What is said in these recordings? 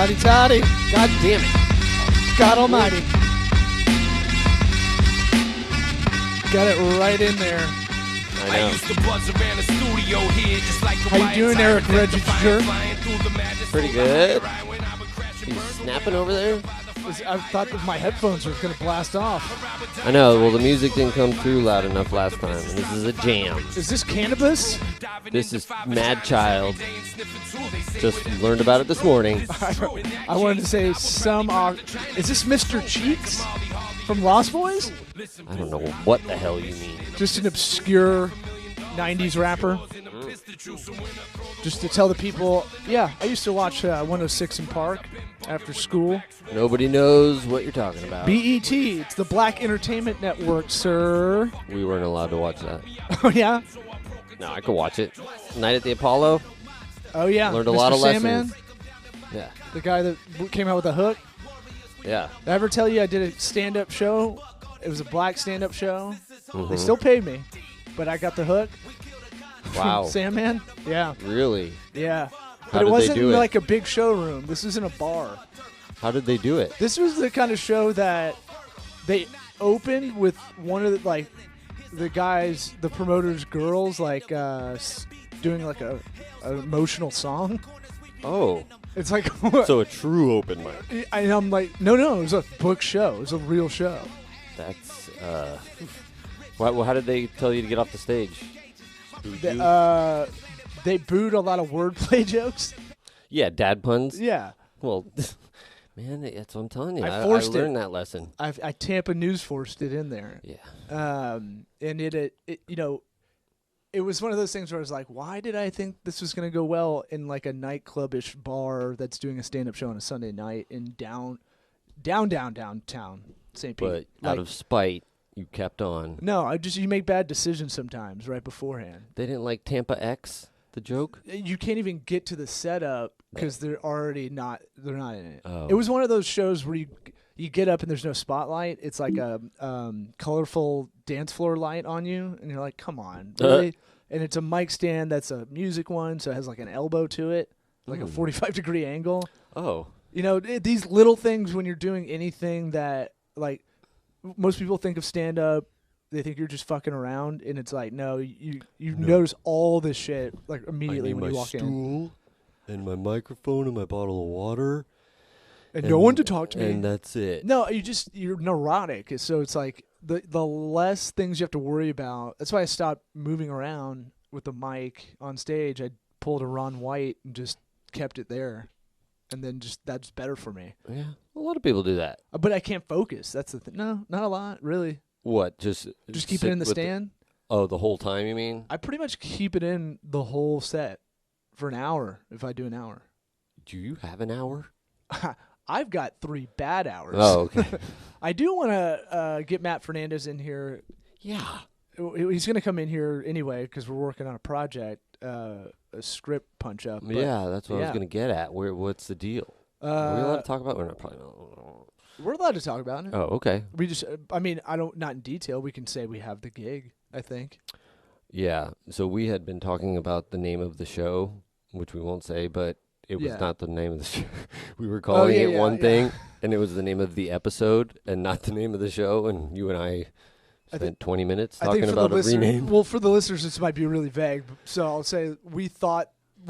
Howdy toddy. God damn it. God almighty. Got it right in there. I know. How you doing, Eric Register? Pretty good. You snapping over there? I thought that my headphones were going to blast off. I know. Well, the music didn't come through loud enough last time. And this is a jam. Is this cannabis? This is Mad Child. Just learned about it this morning. I wanted to say some... is this Mr. Cheeks from Lost Boys? I don't know what the hell you mean. Just an obscure 90s rapper. Just to tell the people, yeah, I used to watch 106 in Park after school. Nobody knows what you're talking about. BET, it's the Black Entertainment Network, sir. We weren't allowed to watch that. Oh, yeah? No, I could watch it. Night at the Apollo. Oh, yeah. Learned a Mr. lot of Sandman, lessons. Yeah. the guy that came out with a hook. Yeah. Did I ever tell you I did a stand-up show? It was a black stand-up show. Mm-hmm. They still paid me, but I got the hook. Wow. Sandman? Yeah. Really? Yeah. How But did it wasn't they do it? like a big showroom. This was in a bar. How did they do it? This was the kind of show that they opened with one of the guys, the promoter's girls, doing like an emotional song. Oh. It's like So a true open mic. and I'm like, no, it was a book show. It was a real show. That's well, how did they tell you to get off the stage? They booed a lot of wordplay jokes. Yeah, dad puns. Yeah. Well, man, that's what I'm telling you. I I learned that lesson. I Tampa News forced it in there. Yeah. And it it was one of those things where I was like, why did I think this was going to go well in like a nightclub-ish bar that's doing a stand-up show on a Sunday night in downtown St. Pete? But out of spite, you kept on. No, you make bad decisions sometimes right beforehand. They didn't like Tampa X, the joke? You can't even get to the setup because they're not in it. Oh. It was one of those shows where you get up and there's no spotlight. It's like a colorful dance floor light on you, and you're like, come on, really? And it's a mic stand that's a music one, so it has like an elbow to it, like a 45-degree angle. Oh. You know, these little things when you're doing anything that, like, most people think of stand-up, they think you're just fucking around, and it's like, no, you notice all this shit like immediately when you walk in. I need my stool and my microphone and my bottle of water. And no one to talk to me. And that's it. No, you're neurotic. So it's like the less things you have to worry about. That's why I stopped moving around with the mic on stage. I pulled a Ron White and just kept it there. And then that's better for me. Yeah, a lot of people do that. But I can't focus. That's the thing. No, not a lot, really. What? Just keep it in the stand? The whole time, you mean? I pretty much keep it in the whole set for an hour if I do an hour. Do you have an hour? I've got 3 bad hours. Oh, okay. I do want to get Matt Fernandez in here. Yeah. He's going to come in here anyway because we're working on a project, a script punch-up. Yeah, that's what I was going to get at. What's the deal? Are we allowed to talk about it? We're not probably not. We're allowed to talk about it. Oh, okay. We just, not in detail. We can say we have the gig, I think. Yeah, so we had been talking about the name of the show, which we won't say, but it was not the name of the show. We were calling it one thing, and it was the name of the episode and not the name of the show, and you and I spent 20 minutes talking about a rename. Well, for the listeners, this might be really vague, so I'll say we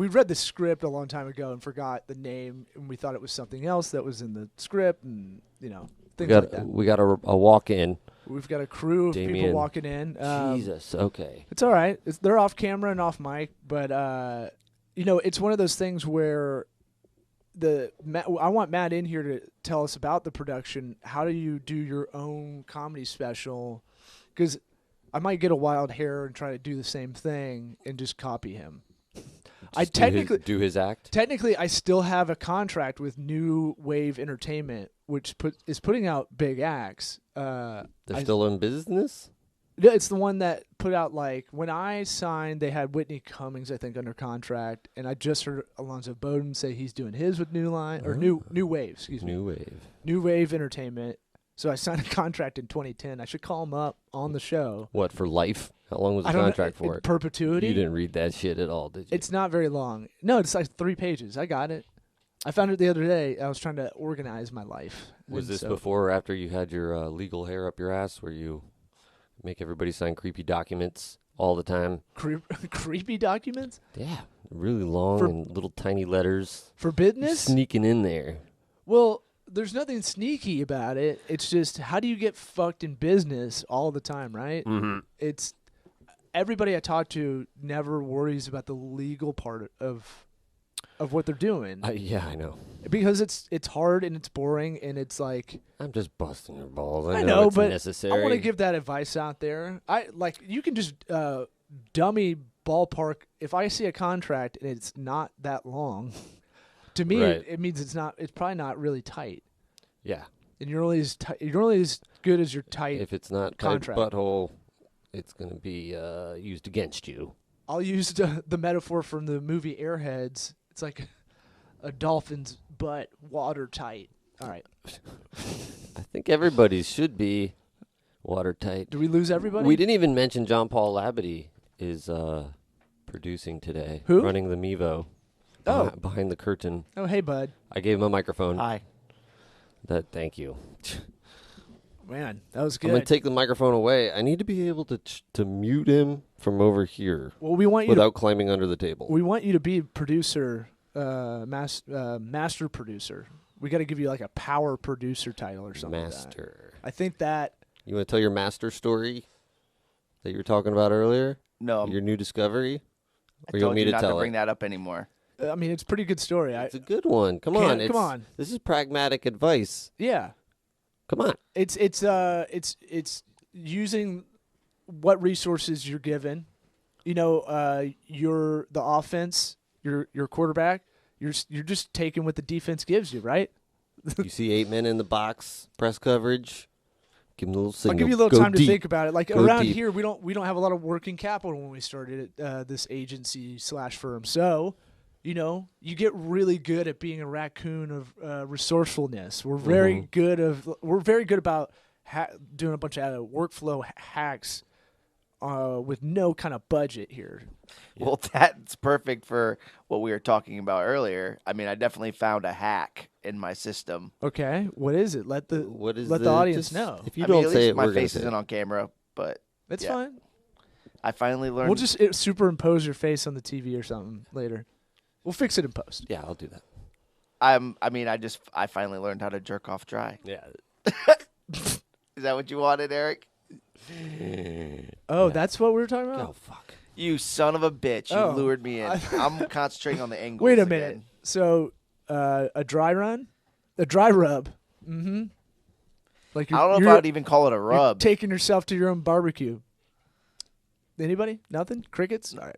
read the script a long time ago and forgot the name, and we thought it was something else that was in the script, and, things like that. We got a walk-in. We've got a crew of people walking in. Jesus, okay. It's all right. They're off camera and off mic, but it's one of those things where I want Matt in here to tell us about the production. How do you do your own comedy special? Because I might get a wild hair and try to do the same thing and just copy him. Do his act. Technically, I still have a contract with New Wave Entertainment, which is putting out big acts. They're still in business? It's the one that put out, when I signed, they had Whitney Cummings, I think, under contract, and I just heard Alonzo Bowden say he's doing his with New Wave, excuse me. New Wave Entertainment. So I signed a contract in 2010. I should call him up on the show. What, for life? How long was the contract for? Perpetuity. You didn't read that shit at all, did you? It's not very long. No, it's like 3 pages. I got it. I found it the other day. I was trying to organize my life. Was this before or after you had your legal hair up your ass where you make everybody sign creepy documents all the time? Creepy documents? Yeah, really long and little tiny letters. For business? Sneaking in there. Well, there's nothing sneaky about it. It's just, how do you get fucked in business all the time, right? Mm-hmm. It's everybody I talk to never worries about the legal part of what they're doing. Yeah, I know. Because it's hard and it's boring and it's like, I'm just busting your balls. I know it's but necessary. I want to give that advice out there. You can just dummy ballpark. If I see a contract and it's not that long, to me it means it's probably not really tight. Yeah. And you're only as good as your tight. If it's not contract. Tight butthole, it's going to be used against you. I'll use the metaphor from the movie Airheads. It's like a dolphin's butt, watertight. All right. I think everybody's should be watertight. Do we lose everybody? We didn't even mention John Paul Labadie is producing today. Who? Running the Mevo. Oh. Behind the curtain. Oh, hey, bud. I gave him a microphone. Hi. Thank you. Man, that was good. I'm going to take the microphone away. I need to be able to mute him from over here. Well, we want you without climbing under the table. We want you to be producer, master producer. We got to give you like a power producer title or something. Master. Like that. I think that. You want to tell your master story that you were talking about earlier? No. Your new discovery? Or you want me to not to bring that up anymore. I mean, it's a pretty good story. It's a good one. Come on. This is pragmatic advice. Yeah. Come on. It's using what resources you're given. You know, you're the offense, your quarterback. You're just taking what the defense gives you, right? You see 8 men in the box, press coverage. Give them a little signal. I'll give you a little time to think about it. Like around deep. here, we don't have a lot of working capital when we started this agency / firm. So, you know, you get really good at being a raccoon of resourcefulness. We're very good about doing a bunch of workflow hacks with no kind of budget here. Well, that's perfect for what we were talking about earlier. I mean, I definitely found a hack in my system. Okay, what is it? Let the audience know. If you don't say it, my face isn't on camera, but that's fine. I finally learned. We'll just superimpose your face on the TV or something later. We'll fix it in post. Yeah, I'll do that. I finally learned how to jerk off dry. Yeah. Is that what you wanted, Eric? Oh, that's what we were talking about? Oh, fuck. You son of a bitch. You lured me in. I'm concentrating on the angles. Wait a minute. So, a dry run? A dry rub. Mm-hmm. Like I don't know if I would even call it a rub. Taking yourself to your own barbecue. Anybody? Nothing? Crickets? All right.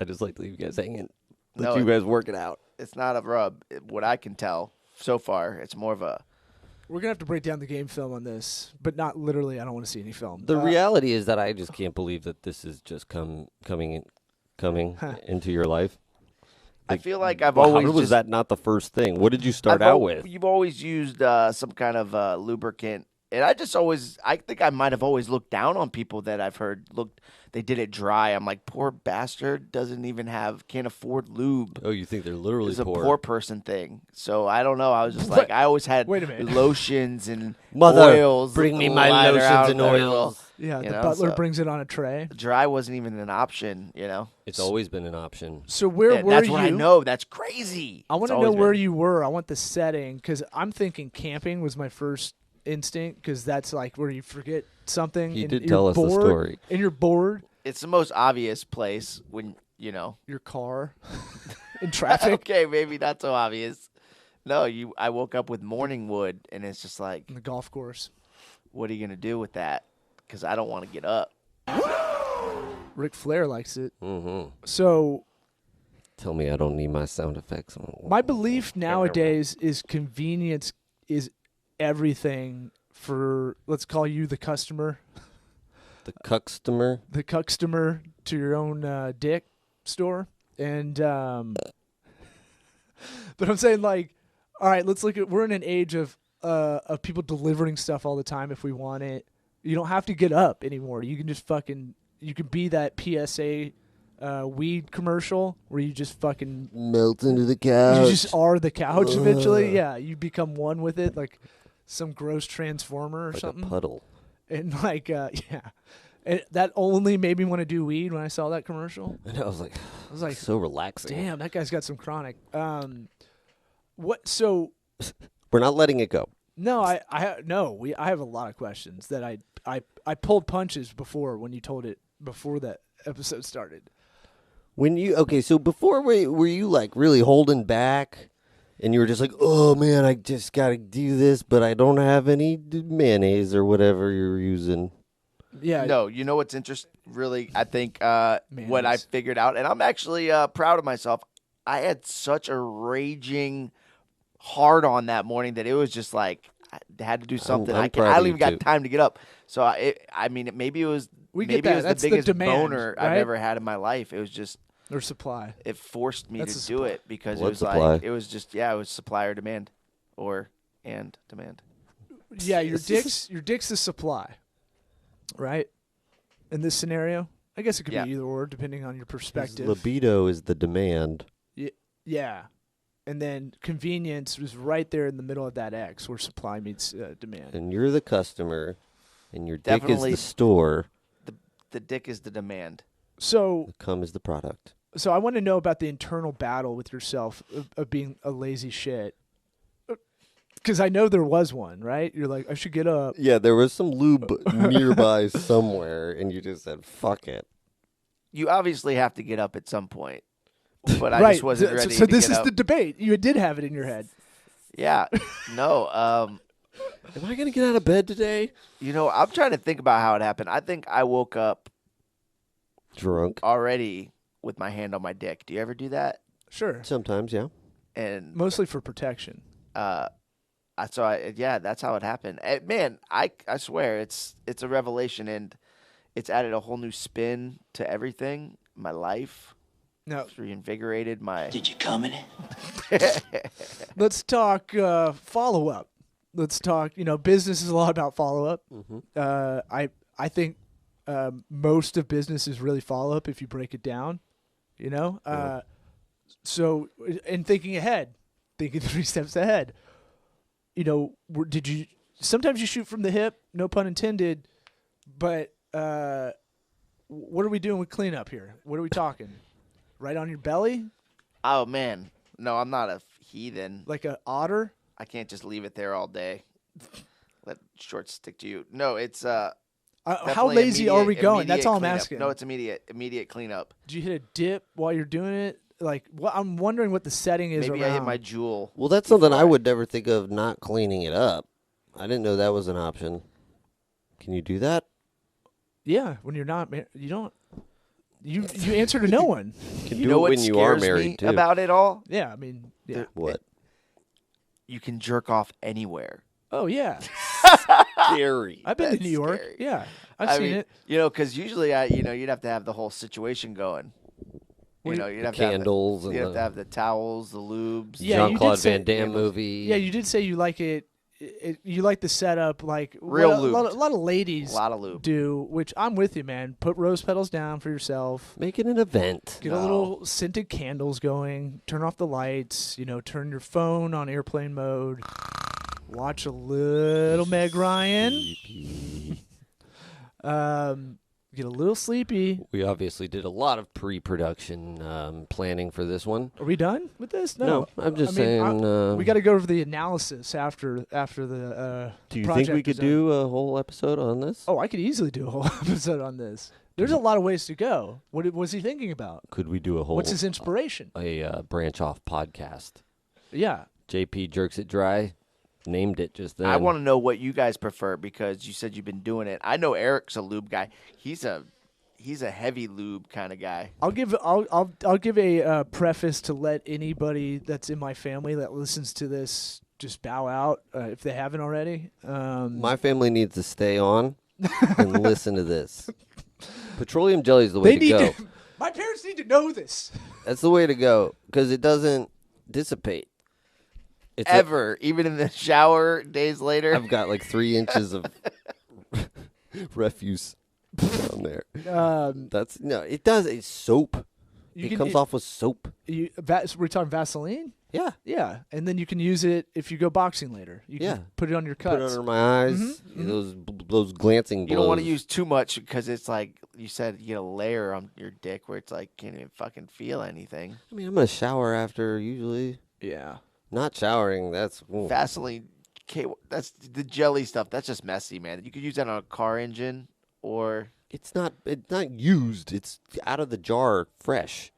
I just like to leave you guys hanging. Let you guys work it out. It's not a rub. What I can tell so far, it's more of a... We're going to have to break down the game film on this, but not literally. I don't want to see any film. The reality is that I just can't believe that this is just coming into your life. I feel like I've always... How was that not the first thing? What did you start out with? You've always used some kind of lubricant. And I think I might have always looked down on people that I've heard they did it dry. I'm like, poor bastard can't afford lube. Oh, you think they're literally poor? It's poor. A poor person thing. So I don't know. I was just like, I always had lotions and oils. Bring me my lotions and oils. Yeah, the butler brings it on a tray. Dry wasn't even an option, you know. It's always been an option. So where were you? That's what I know. That's crazy. I want to know where you were. I want the setting because I'm thinking camping was my first instinct because that's like where you forget something. He did tell us the story. And you're bored. It's the most obvious place when, you know. Your car in traffic. Okay, maybe not so obvious. No, I woke up with morning wood and it's just like. On the golf course. What are you going to do with that? Because I don't want to get up. Ric Flair likes it. Mm-hmm. So. Tell me I don't need my sound effects. My belief nowadays is convenience is everything for, let's call you the customer. The customer? The customer to your own dick store. And, but I'm saying like, all right, let's look at, we're in an age of people delivering stuff all the time if we want it. You don't have to get up anymore. You can just you can be that PSA weed commercial where you just fucking melt into the couch. You just are the couch eventually. Yeah, you become one with it, like some gross transformer or like something. A puddle. And like, yeah, and that only made me want to do weed when I saw that commercial. And I was like, so relaxing. Damn, that guy's got some chronic. What? So we're not letting it go. No, I have a lot of questions that I pulled punches before when you told it before that episode started. So before were you like really holding back, and you were just like, oh man, I just gotta do this, but I don't have any mayonnaise or whatever you're using. Yeah. No, you know what's interesting? Really, I think what I figured out, and I'm actually proud of myself. I had such a raging hard on that morning that it was just like I had to do something. I don't even got time to get up. So maybe it was maybe it was That's the biggest demand, boner right? I've ever had in my life. It was just or supply. It forced me to do it because it was supply? like it was just it was supply or demand, and demand. Yeah, your dick's the supply, right? In this scenario, I guess it could be either or depending on your perspective. Libido is the demand. Yeah. And then convenience was right there in the middle of that X where supply meets demand. And you're the customer, and your dick is the store. The dick is the demand. So the cum is the product. So I want to know about the internal battle with yourself of being a lazy shit. Because I know there was one, right? You're like, I should get up. Yeah, there was some lube nearby somewhere, and you just said, fuck it. You obviously have to get up at some point. But I just wasn't ready to get up. So this is the debate. You did have it in your head. Yeah. No. Am I going to get out of bed today? I'm trying to think about how it happened. I think I woke up drunk already with my hand on my dick. Do you ever do that? Sure. Sometimes, yeah. And mostly for protection. That's how it happened. Man, I swear it's a revelation, and it's added a whole new spin to everything. My life. No. It's reinvigorated my. Did you come in it? Let's talk follow up. Let's talk. Business is a lot about follow up. Mm-hmm. I think most of business is really follow up if you break it down. So in thinking ahead, thinking 3 steps ahead. Did you? Sometimes you shoot from the hip. No pun intended. But what are we doing with cleanup here? What are we talking? Right on your belly? Oh, man. No, I'm not a heathen. Like an otter? I can't just leave it there all day. Let shorts stick to you. No, it's how lazy are we going? That's all I'm asking. No, it's immediate cleanup. Do you hit a dip while you're doing it? Like, I'm wondering what the setting is. Maybe around. I hit my jewel. Well, that's something I would never think of not cleaning it up. I didn't know that was an option. Can you do that? Yeah, when you're not, you don't. You answer to no one. You can do it when you are married too. About it all? Yeah, I mean, yeah. What? You can jerk off anywhere. Oh yeah. Scary. I've been to New York. Scary. Yeah, I've seen it. Because usually you'd have to have the whole situation going. You'd have candles. You'd have to have the towels, the lubes. Yeah, Jean-Claude Van Damme movie. Yeah, you did say you like it. You like the setup, like real lube. lube. A lot of ladies lube. do, which I'm with you, man. Put rose petals down for yourself. Make it an event. Get a little scented candles going. Turn off the lights. Turn your phone on airplane mode. Watch a little Meg Ryan. Get a little sleepy. We obviously did a lot of pre-production planning for this one. Are we done with this? No, I'm just saying. We got to go over the analysis after the. Do you think we could do a whole episode on this? Oh, I could easily do a whole episode on this. There's a lot of ways to go. What was he thinking about? Could we do a whole? What's his inspiration? A branch off podcast. Yeah. JP jerks it dry. Named it just then. I want to know what you guys prefer because you said you've been doing it. I know Eric's a lube guy. He's a heavy lube kind of guy. I'll give a preface to let anybody that's in my family that listens to this just bow out if they haven't already. My family needs to stay on and listen to this. Petroleum jelly is the way to go. My parents need to know this. That's the way to go because it doesn't dissipate. Even in the shower days later. I've got like 3 inches of refuse on there. That's no. It does. It's soap. It comes off with soap. We're talking Vaseline. Yeah. Yeah, and then you can use it if you go boxing later. You can put it on your cuts. Put it under my eyes. Those glancing blows. You don't want to use too much because it's like you said, you get a layer on your dick where it's like can't even fucking feel anything. I mean, I'm gonna shower after usually. Yeah. Not showering. That's Vaseline. That's the jelly stuff. That's just messy, man. You could use that on a car engine or. It's not used. It's out of the jar, fresh.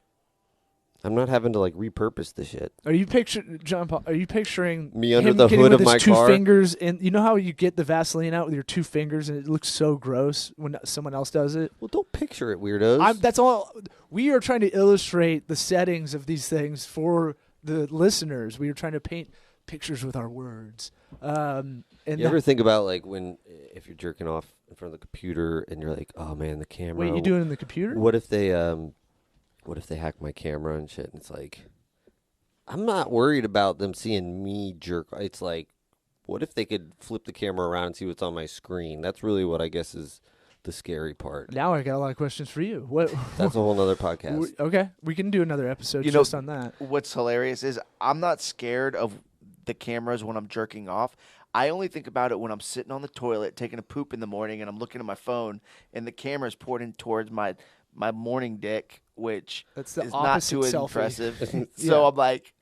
I'm not having to repurpose the shit. Are you picturing me under him the hood of with my his two car? Fingers, and you know how you get the Vaseline out with your 2 fingers, and it looks so gross when someone else does it. Well, don't picture it, weirdos. That's all. We are trying to illustrate the settings of these things for the listeners. We are trying to paint pictures with our words. And you ever think about if you're jerking off in front of the computer and you're like, oh man, the camera. Wait, you doing it in the computer? What if they hack my camera and shit? And it's like, I'm not worried about them seeing me jerk. It's like, what if they could flip the camera around and see what's on my screen? That's really what I guess is the scary part. Now I got a lot of questions for you. What? That's a whole nother podcast. Okay, we can do another episode just on that. What's hilarious is I'm not scared of the cameras when I'm jerking off. I only think about it when I'm sitting on the toilet taking a poop in the morning and I'm looking at my phone and the camera's pointing towards my morning dick, which is not too selfie. Impressive. So I'm like,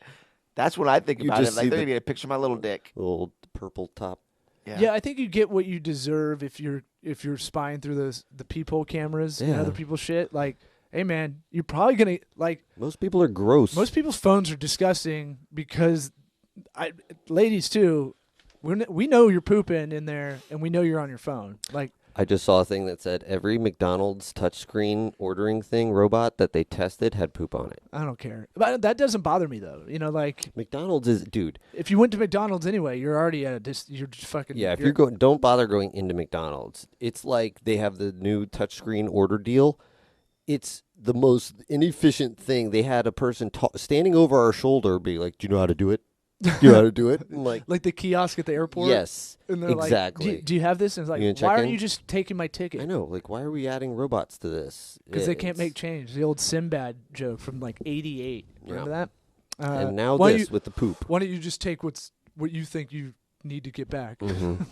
that's what I think about it. Like, they're going to get a picture of my little dick. Little purple top. Yeah, I think you get what you deserve if you're spying through the peephole cameras and other people's shit. Like, hey man, you're probably gonna Most people are gross. Most people's phones are disgusting because, ladies too, we know you're pooping in there and we know you're on your phone. Like, I just saw a thing that said every McDonald's touchscreen ordering thing robot that they tested had poop on it. I don't care. But that doesn't bother me though. You know, McDonald's is, dude. If you went to McDonald's anyway, you're already you're just fucking. Yeah, if you're going, don't bother going into McDonald's. It's like they have the new touchscreen order deal. It's the most inefficient thing. They had a person standing over our shoulder, be like, "Do you know how to do it? Do you know how to do it?" And like the kiosk at the airport. Yes, and they're exactly. Like, do you have this? And it's like, why aren't you just taking my ticket? I know. Like, why are we adding robots to this? Because they can't make change. The old Sinbad joke from '88. Remember that? And now with the poop. Why don't you just take what you think you need to get back? Mm-hmm.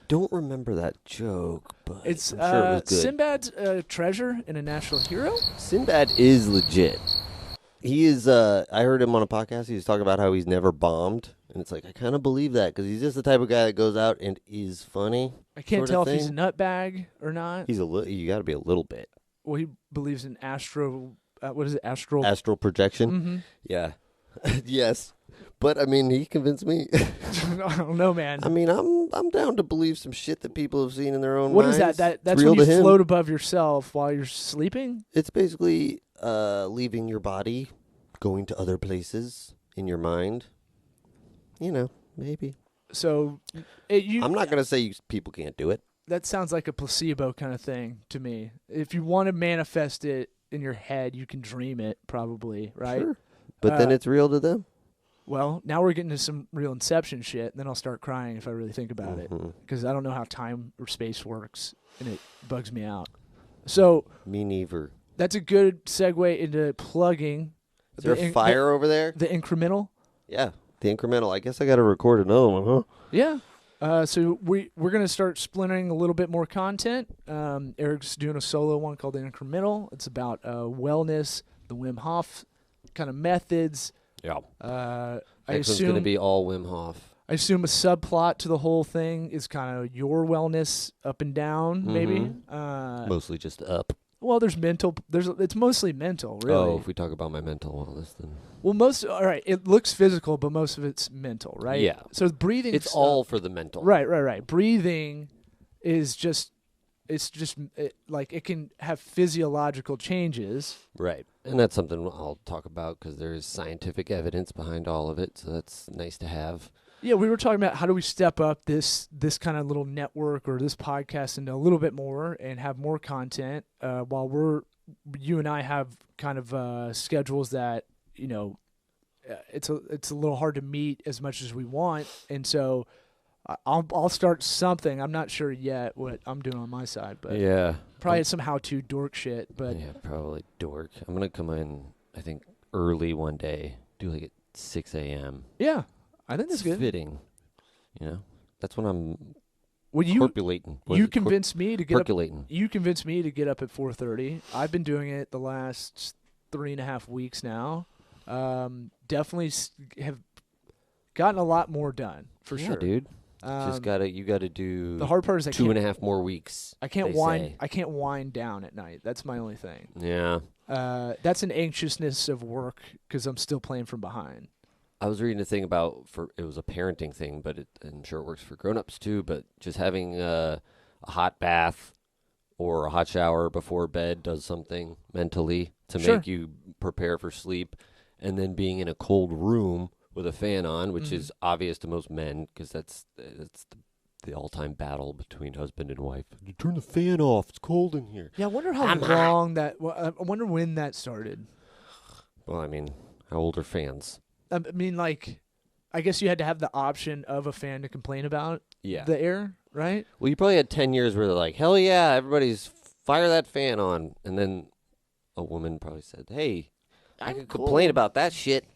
Don't remember that joke, but it's I'm sure it was good. Sinbad's a treasure and a national hero. Sinbad is legit. He is. I heard him on a podcast. He was talking about how he's never bombed, and it's like I kind of believe that because he's just the type of guy that goes out and is funny. I can't tell if he's a nutbag or not. He's you got to be a little bit. Well, he believes in astral. What is it? Astral projection. Mm-hmm. Yeah. Yes. But I mean, he convinced me. I don't know, man. I mean, I'm down to believe some shit that people have seen in their own minds. What is that? That's when you float above yourself while you're sleeping? It's basically leaving your body, going to other places in your mind. You know, maybe. So, I'm not going to say people can't do it. That sounds like a placebo kind of thing to me. If you want to manifest it in your head, you can dream it probably, right? Sure. But then it's real to them. Well, now we're getting to some real Inception shit, and then I'll start crying if I really think about it, because I don't know how time or space works, and it bugs me out. So me neither. That's a good segue into plugging. Is there a fire over there? The incremental? Yeah, the incremental. I guess I got to record another one, huh? Yeah. So we're going to start splintering a little bit more content. Eric's doing a solo one called The Incremental. It's about wellness, the Wim Hof kind of methods. Yeah. I Next one's going to be all Wim Hof. I assume a subplot to the whole thing is kind of your wellness up and down, maybe. Mostly just up. Well, it's mostly mental, really. Oh, if we talk about my mental wellness, then. Well, all right, it looks physical, but most of it's mental, right? Yeah. So breathing. It's all for the mental. Right. Breathing is like it can have physiological changes. Right. And that's something I'll talk about because there is scientific evidence behind all of it, so that's nice to have. Yeah, we were talking about how do we step up this kind of little network or this podcast into a little bit more and have more content while you and I have kind of schedules that, it's a little hard to meet as much as we want. And so I'll start something. I'm not sure yet what I'm doing on my side, but probably some how-to dork shit. But yeah, probably dork. I'm gonna come in, I think, early one day. Do like at 6 a.m. Yeah, I think that's It's good. fitting. That's when I'm corpulating. You convinced me to get percolating. up. You convinced me to get up at 4:30. I've been doing it the last 3.5 weeks now. Definitely have gotten a lot more done for sure, dude. You gotta do. The hard part is 2.5 more weeks. I can't wind. I can't wind down at night. That's my only thing. Yeah. That's an anxiousness of work because I'm still playing from behind. I was reading a thing about it was a parenting thing, but I'm sure it works for grown-ups too. But just having a hot bath or a hot shower before bed does something mentally to make you prepare for sleep, and then being in a cold room with a fan on, which is obvious to most men because that's the all-time battle between husband and wife. You turn the fan off; it's cold in here. Yeah, I wonder how long that. I wonder when that started. Well, I mean, how old are fans? I mean, like, I guess you had to have the option of a fan to complain about the air, right? Well, you probably had 10 years where they're like, hell yeah, everybody's fire that fan on. And then a woman probably said, hey, I can complain about that shit.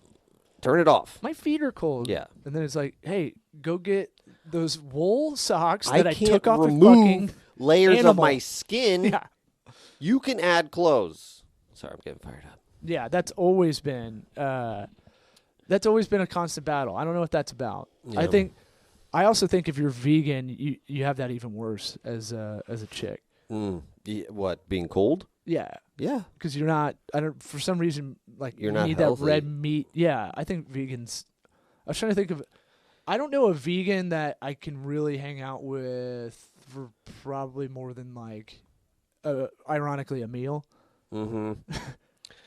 Turn it off. My feet are cold. Yeah. And then it's like, hey, go get those wool socks that I can't took off remove the fucking layers animal. of my skin. Yeah. You can add clothes. Sorry, I'm getting fired up. Yeah, that's always been a constant battle. I don't know what that's about. Yeah. I also think if you're vegan, you have that even worse as a chick. What, being cold? Yeah. Yeah. Because you're not, for some reason, like, you're you not need healthy. That red meat. Yeah, I think vegans, I was trying to think of, I don't know a vegan that I can really hang out with for probably more than, like, ironically, a meal. Mm-hmm.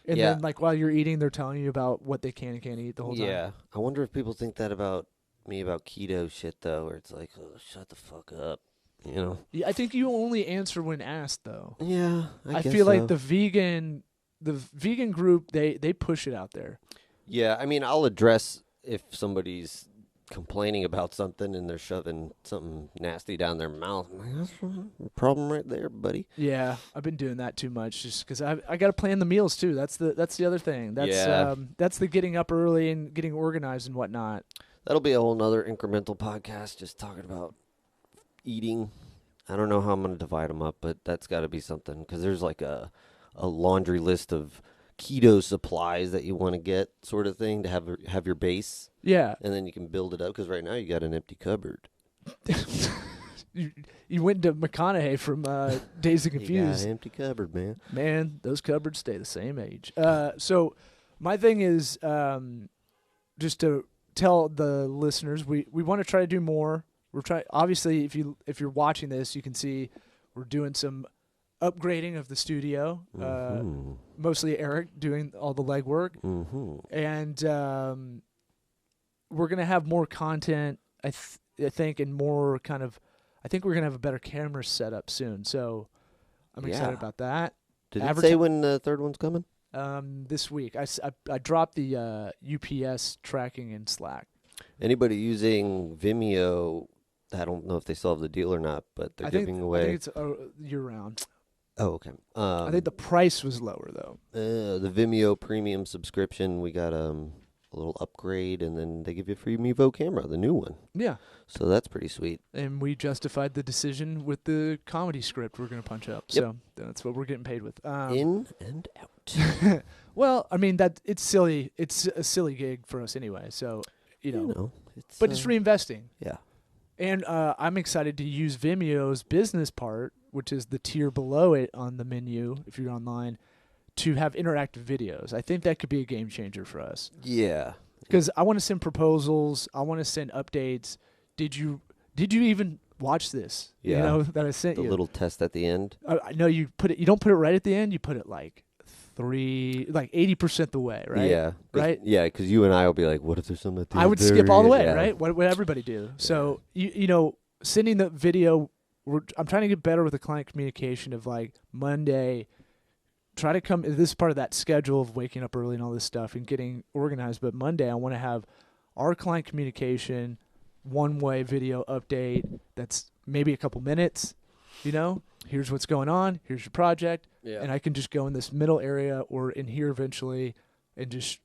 And then, like, while you're eating, they're telling you about what they can and can't eat the whole time. Yeah. I wonder if people think that about me about keto shit, though, where it's like, oh, shut the fuck up, you know? Yeah, I think you only answer when asked, though. Yeah, I guess feel so. like the vegan group, they push it out there. Yeah, I mean, I'll address if somebody's complaining about something and they're shoving something nasty down their mouth. I'm like, that's a problem right there, buddy. Yeah, I've been doing that too much just because I got to plan the meals too. That's the other thing. That's the getting up early and getting organized and whatnot. That'll be a whole nother incremental podcast just talking about eating. I don't know how I'm going to divide them up, but that's got to be something because there's like a laundry list of keto supplies that you want to get, sort of thing, to have your base. Yeah. And then you can build it up because right now you got an empty cupboard. You went to McConaughey from Dazed and Confused. You got an empty cupboard, man. Man, those cupboards stay the same age. So my thing is just to tell the listeners we want to try to do more. We're trying. Obviously, if you're watching this, you can see we're doing some upgrading of the studio. Mostly Eric doing all the legwork, and we're gonna have more content. I think, and more kind of. I think we're gonna have a better camera setup soon. So I'm excited about that. Did it say when the third one's coming? This week. I dropped the UPS tracking in Slack. Anybody using Vimeo, I don't know if they still have the deal or not, but they're giving away. I think it's year-round. Oh, okay. I think the price was lower, though. The Vimeo premium subscription, we got a little upgrade, and then they give you a free Mevo camera, the new one. Yeah. So that's pretty sweet. And we justified the decision with the comedy script we're going to punch up. Yep. So that's what we're getting paid with. In and out. Well, I mean, it's silly. It's a silly gig for us anyway. So, but it's reinvesting. Yeah. And I'm excited to use Vimeo's business part, which is the tier below it on the menu, if you're online, to have interactive videos. I think that could be a game changer for us. Yeah. Because I want to send proposals. I want to send updates. Did you even watch this? Yeah. That I sent you. The little test at the end. I know you put it. You don't put it right at the end. You put it like 80% the way, right? Yeah. Right? Yeah, because you and I will be like, what if there's something at the end? I would skip all the way, right? What would everybody do? So, sending the video, I'm trying to get better with the client communication of like Monday, try to come, this is part of that schedule of waking up early and all this stuff and getting organized. But Monday, I want to have our client communication one-way video update that's maybe a couple minutes. Here's what's going on. Here's your project. Yeah. And I can just go in this middle area or in here eventually and just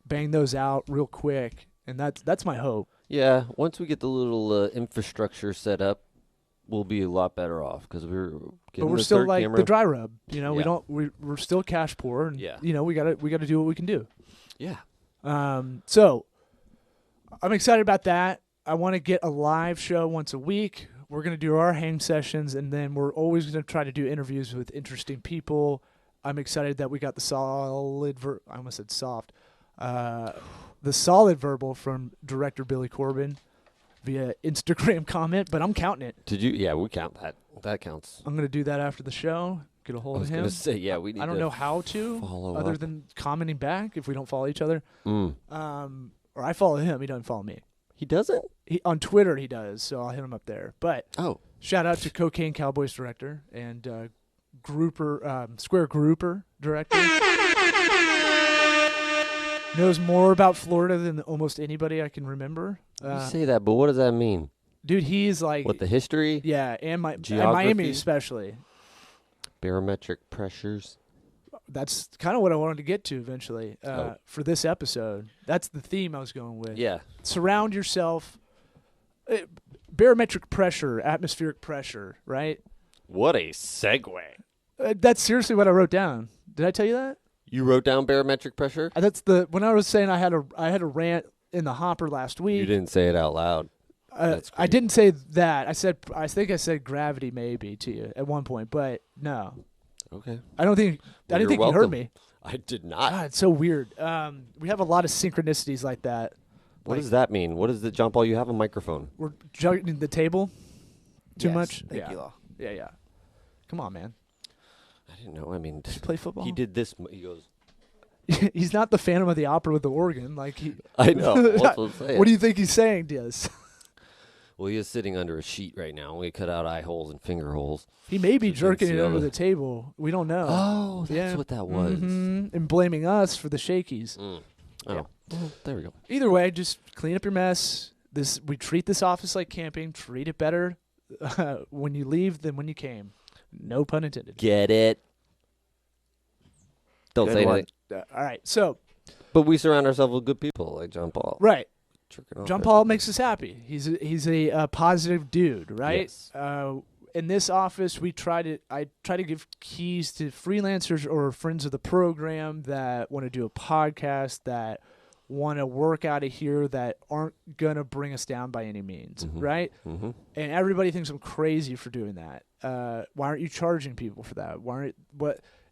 bang those out real quick. And that's my hope. Yeah, once we get the little infrastructure set up, we'll be a lot better off because we're still like camera. the dry rub. Yeah. We're still cash poor. And, Yeah. we gotta do what we can do. Yeah. So I'm excited about that. I want to get a live show once a week. We're going to do our hang sessions, and then we're always going to try to do interviews with interesting people. I'm excited that we got the solid I almost said soft. The solid verbal from director Billy Corbin via Instagram comment, but I'm counting it. Did you? Yeah, we count that. That counts. I'm going to do that after the show. Get a hold of him. I was going to say, yeah, we need I don't know how to, follow other up. than commenting back if we don't follow each other. Mm. Or I follow him. He doesn't follow me. He doesn't? On Twitter he does, so I'll hit him up there. But shout out to Cocaine Cowboys director and Square Grouper director. Knows more about Florida than almost anybody I can remember. You say that, but what does that mean? Dude, he's like... What, the history? Yeah, and Geography? Miami especially. Barometric pressures? That's kind of what I wanted to get to eventually for this episode. That's the theme I was going with. Yeah. Surround yourself. Barometric pressure, atmospheric pressure, right? What a segue. That's seriously what I wrote down. Did I tell you that? You wrote down barometric pressure? When I was saying I had a rant in the hopper last week. You didn't say it out loud. I didn't say that. I think I said gravity maybe to you at one point, but no. Okay. I didn't think you heard me. I did not. God, it's so weird. We have a lot of synchronicities like that. What does that mean? What is the John Paul? You have a microphone. We're juggling the table too Yes, much. Thank you all. Yeah. Come on, man. I didn't know. I mean, Did you play football? he did this. He goes. He's not the Phantom of the Opera with the organ. Like I know. That's what I'm saying. What do you think he's saying, Diaz? Well, he is sitting under a sheet right now. We cut out eye holes and finger holes. He may be So jerking you it can see under all the table. We don't know. Oh, that's what that was. And blaming us for the shakies. Oh, Yeah. well, there we go. Either way, just clean up your mess. We treat this office like camping. Treat it better when you leave than when you came. No pun intended. Get it? Don't Good say one. anything. All right. So, But we surround ourselves with good people like John Paul. right. Jerking off John at- Paul makes us happy. He's a positive dude, right? Yes. In this office, I try to give keys to freelancers or friends of the program that want to do a podcast, that want to work out of here, that aren't gonna bring us down by any means, right? Mm-hmm. And everybody thinks I'm crazy for doing that. Why aren't you charging people for that?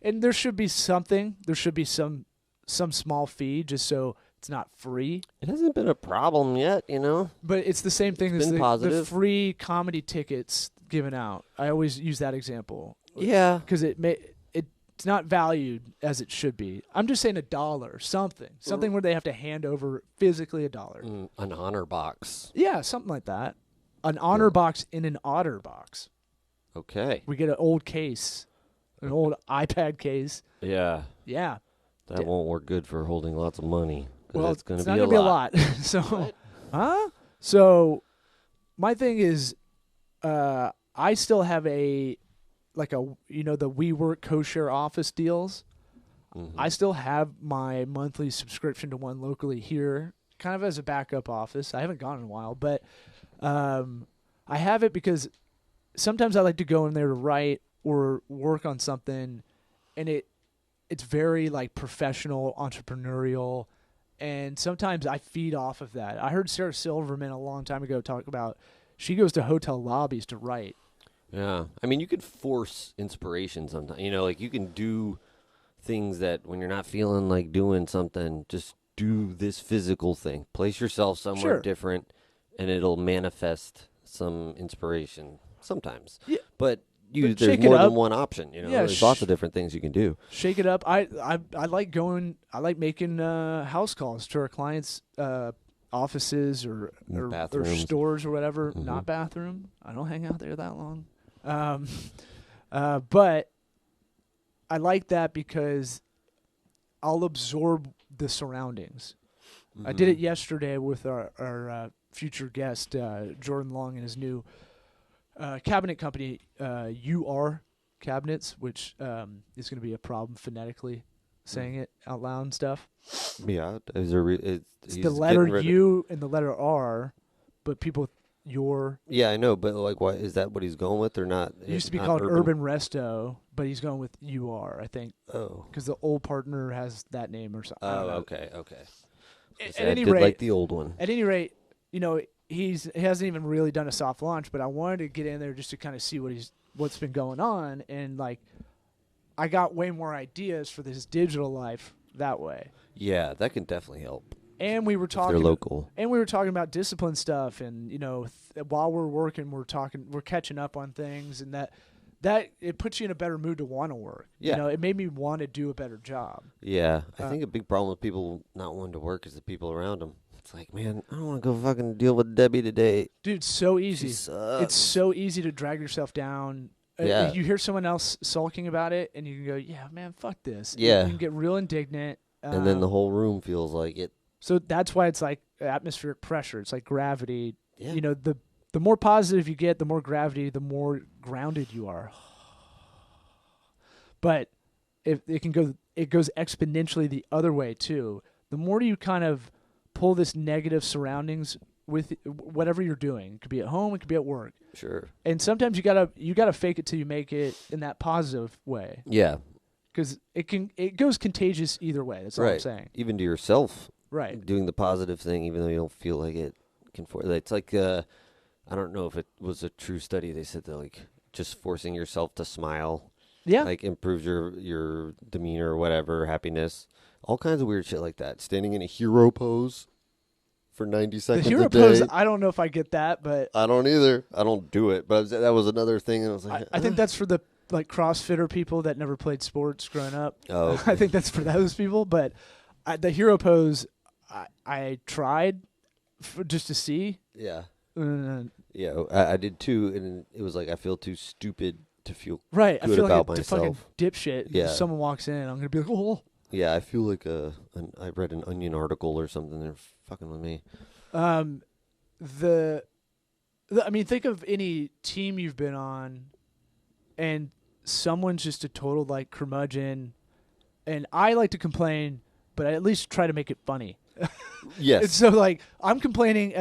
And there should be something. There should be some small fee just so it's not free. It hasn't been a problem yet, you know? But it's the same thing as been the positive. free comedy tickets given out. I always use that example. Yeah. Because it's not valued as it should be. I'm just saying $1, something where they have to hand over physically $1. An honor box. Yeah, something like that. An honor box in an otter box. Okay. We get an old case, an old iPad case. Yeah. Yeah. That won't work good for holding lots of money. Well, it's going it's to not be gonna be a lot. So, So, my thing is, I still have the WeWork co-share office deals. Mm-hmm. I still have my monthly subscription to one locally here, kind of as a backup office. I haven't gone in a while, but I have it because sometimes I like to go in there to write or work on something, and it's very like professional, entrepreneurial, and sometimes I feed off of that. I heard Sarah Silverman a long time ago talk about she goes to hotel lobbies to write. Yeah. I mean, you could force inspiration sometimes. You know, like you can do things that when you're not feeling like doing something, just do this physical thing. Place yourself somewhere different, and it'll manifest some inspiration sometimes. Yeah. But there's more than one option. You know, there's lots of different things you can do. Shake it up. I like going. I like making house calls to our clients' offices or stores or whatever. Mm-hmm. Not bathroom. I don't hang out there that long. But I like that because I'll absorb the surroundings. Mm-hmm. I did it yesterday with our future guest, Jordan Long, and his new cabinet company, UR Cabinets, which is going to be a problem phonetically saying it out loud and stuff. Yeah, it's the letter U and the letter R, but people your. Yeah, I know, but like, what is that? What he's going with or not? It used to be called Urban Resto, but he's going with UR, I think. Oh, because the old partner has that name or something. Oh, okay. At any rate, like the old one. At any rate, he hasn't even really done a soft launch, but I wanted to get in there just to kind of see what's been going on, and like, I got way more ideas for this digital life that way. Yeah, that can definitely help. And we were talking. They're local. And we were talking about discipline stuff, and while we're working, we're catching up on things, and that it puts you in a better mood to want to work. Yeah. It made me want to do a better job. Yeah, I think a big problem with people not wanting to work is the people around them. It's like, man, I don't want to go fucking deal with Debbie today. Dude, it's so easy. She sucks. It's so easy to drag yourself down. Yeah. You hear someone else sulking about it, and you can go, yeah, man, fuck this. Yeah. You can get real indignant. And then the whole room feels like it. So that's why it's like atmospheric pressure. It's like gravity. Yeah. The more positive you get, the more gravity, the more grounded you are. But it goes exponentially the other way too. The more you kind of pull this negative surroundings with whatever you're doing, it could be at home, it could be at work. Sure. And sometimes you gotta fake it till you make it in that positive way. Yeah. Because it goes contagious either way. That's all I'm saying. Even to yourself. Right. Doing the positive thing, even though you don't feel like it can. It's like I don't know if it was a true study. They said that like just forcing yourself to smile. Yeah. Like improves your demeanor or whatever, happiness, all kinds of weird shit like that. Standing in a hero pose for 90 seconds a day. The hero pose, I don't know if I get that, but I don't either. I don't do it, but that was another thing. And I was like, I think that's for the like CrossFitter people that never played sports growing up. Oh, okay. I think that's for those people. But the hero pose, I tried just to see. Yeah. Yeah, I did too, and it was like I feel too stupid to feel right. good I feel about like a myself. fucking dipshit. Yeah. If someone walks in, I'm gonna be like, oh. Yeah, I feel like I read an Onion article or something. They're fucking with me. I mean, think of any team you've been on, and someone's just a total like curmudgeon, and I like to complain, but I at least try to make it funny. Yes. And so like I'm complaining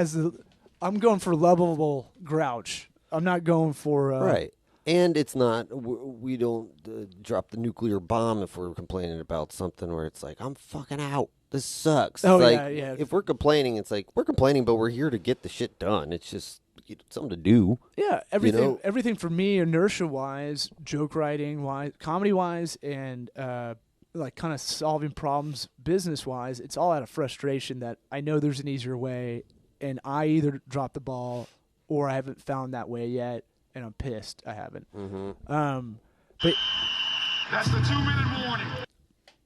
I'm going for lovable grouch. I'm not going for right. And it's not, we don't drop the nuclear bomb if we're complaining about something where it's like, I'm fucking out. This sucks. Oh, it's yeah, like, yeah. If we're complaining, it's like, we're complaining, but we're here to get the shit done. It's just something to do. Yeah, everything for me, inertia-wise, joke writing-wise, comedy-wise, and like kind of solving problems business-wise, it's all out of frustration that I know there's an easier way, and I either drop the ball or I haven't found that way yet. And I'm pissed I haven't. Mm-hmm. But that's the 2-minute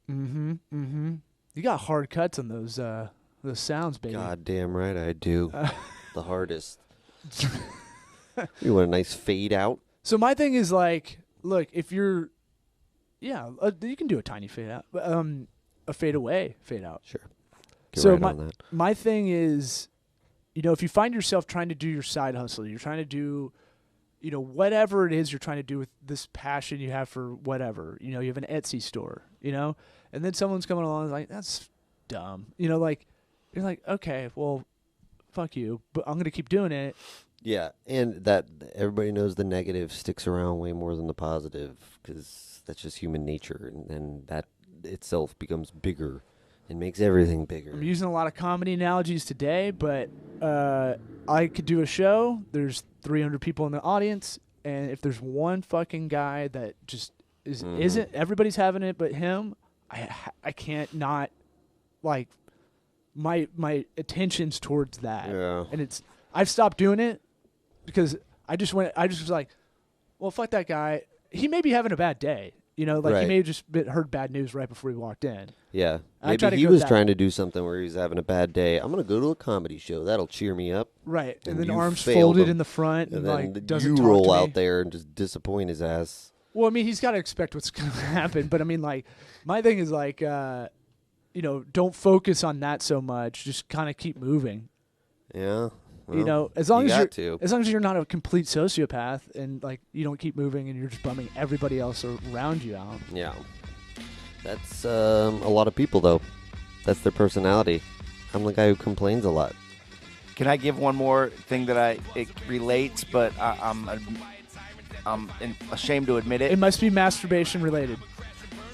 warning. Mm-hmm. You got hard cuts on those sounds, baby. God damn right I do. The hardest. You want a nice fade out? So my thing is like, look, if you're, you can do a tiny fade out, a fade away, fade out. Sure. Get so right on that. My thing is, if you find yourself trying to do your side hustle, you're trying to do, whatever it is you're trying to do with this passion you have for whatever, you have an Etsy store, and then someone's coming along and is like, that's dumb. Like, you're like, okay, well, fuck you, but I'm going to keep doing it. Yeah, and that everybody knows the negative sticks around way more than the positive because that's just human nature, and that itself becomes bigger and makes everything bigger. I'm using a lot of comedy analogies today, but I could do a show. There's 300 people in the audience, and if there's one fucking guy that just isn't, everybody's having it but him, I can't not, like, my attention's towards that. Yeah. And I've stopped doing it because I just was like, well, fuck that guy. He may be having a bad day. Right. He may have just heard bad news right before he walked in. Yeah. I try to Maybe he go was that. trying to do something where he's having a bad day. I'm going to go to a comedy show. That'll cheer me up. Right. And then you arms failed folded him. in the front and then like doesn't you talk roll to me. out there and just disappoint his ass. Well, I mean, he's got to expect what's going to happen. But I mean, like, my thing is like, don't focus on that so much. Just kind of keep moving. Yeah. You know, as long as you're not a complete sociopath and like you don't keep moving and you're just bumming everybody else around you out. Yeah, that's a lot of people though. That's their personality. I'm the guy who complains a lot. Can I give one more thing that it relates, but I'm ashamed to admit it. It must be masturbation related.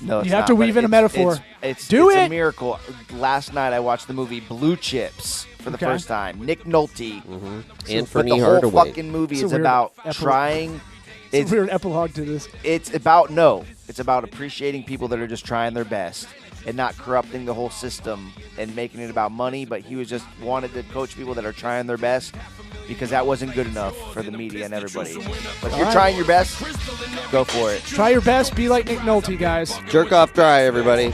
No, it's you have not, to weave in a metaphor. It's a miracle. Last night I watched the movie Blue Chips for the first time. Nick Nolte. Mm-hmm. So, And but the whole fucking movie is about trying. It's a weird epilogue to this. It's about appreciating people that are just trying their best and not corrupting the whole system and making it about money. But he was just wanted to coach people that are trying their best because that wasn't good enough for the media and everybody. But if you're trying your best, go for it. Try your best. Be like Nick Nolte, guys. Jerk off dry, everybody.